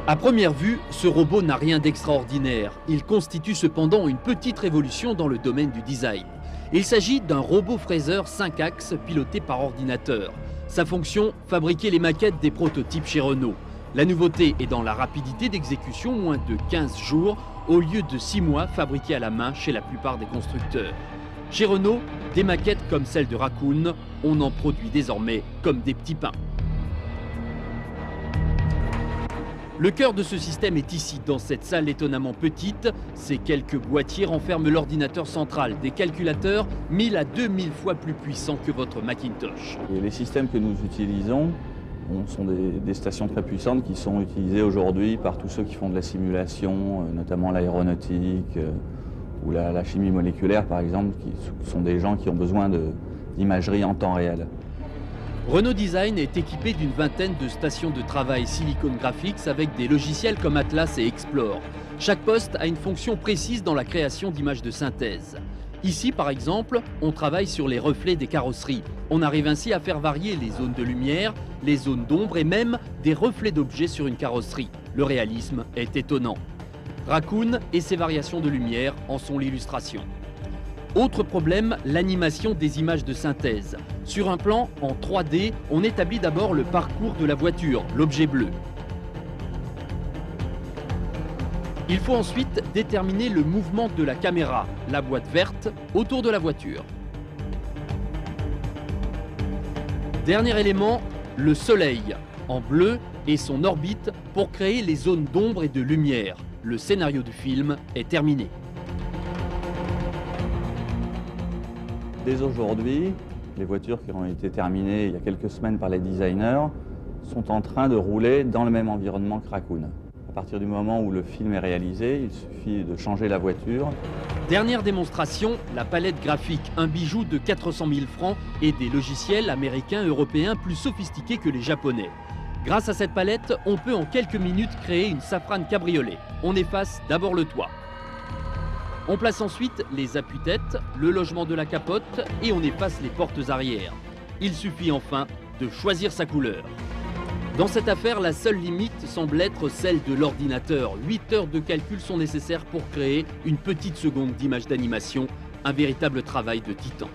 À première vue, ce robot n'a rien d'extraordinaire. Il constitue cependant une petite révolution dans le domaine du design. Il s'agit d'un robot fraiseur 5 axes piloté par ordinateur. Sa fonction, fabriquer les maquettes des prototypes chez Renault. La nouveauté est dans la rapidité d'exécution, moins de 15 jours, au lieu de 6 mois fabriqués à la main chez la plupart des constructeurs. Chez Renault, des maquettes comme celle de Raccoon, on en produit désormais comme des petits pains. Le cœur de ce système est ici, dans cette salle étonnamment petite. Ces quelques boîtiers renferment l'ordinateur central, des calculateurs 1000 à 2000 fois plus puissants que votre Macintosh. Et les systèmes que nous utilisons sont des stations très puissantes qui sont utilisées aujourd'hui par tous ceux qui font de la simulation, notamment l'aéronautique ou la chimie moléculaire par exemple, qui sont des gens qui ont besoin d'imagerie en temps réel. Renault Design est équipé d'une vingtaine de stations de travail Silicon Graphics avec des logiciels comme Atlas et Explore. Chaque poste a une fonction précise dans la création d'images de synthèse. Ici, par exemple, on travaille sur les reflets des carrosseries. On arrive ainsi à faire varier les zones de lumière, les zones d'ombre et même des reflets d'objets sur une carrosserie. Le réalisme est étonnant. Raccoon et ses variations de lumière en sont l'illustration. Autre problème, l'animation des images de synthèse. Sur un plan en 3D, on établit d'abord le parcours de la voiture, l'objet bleu. Il faut ensuite déterminer le mouvement de la caméra, la boîte verte, autour de la voiture. Dernier élément, le soleil, en bleu, et son orbite pour créer les zones d'ombre et de lumière. Le scénario du film est terminé. Dès aujourd'hui, les voitures qui ont été terminées il y a quelques semaines par les designers sont en train de rouler dans le même environnement que Raccoon. À partir du moment où le film est réalisé, il suffit de changer la voiture. Dernière démonstration, la palette graphique, un bijou de 400 000 francs et des logiciels américains et européens plus sophistiqués que les japonais. Grâce à cette palette, on peut en quelques minutes créer une Safran cabriolet. On efface d'abord le toit. On place ensuite les appuis-têtes, le logement de la capote et on efface les portes arrière. Il suffit enfin de choisir sa couleur. Dans cette affaire, la seule limite semble être celle de l'ordinateur. 8 heures de calcul sont nécessaires pour créer une petite seconde d'image d'animation, un véritable travail de titan.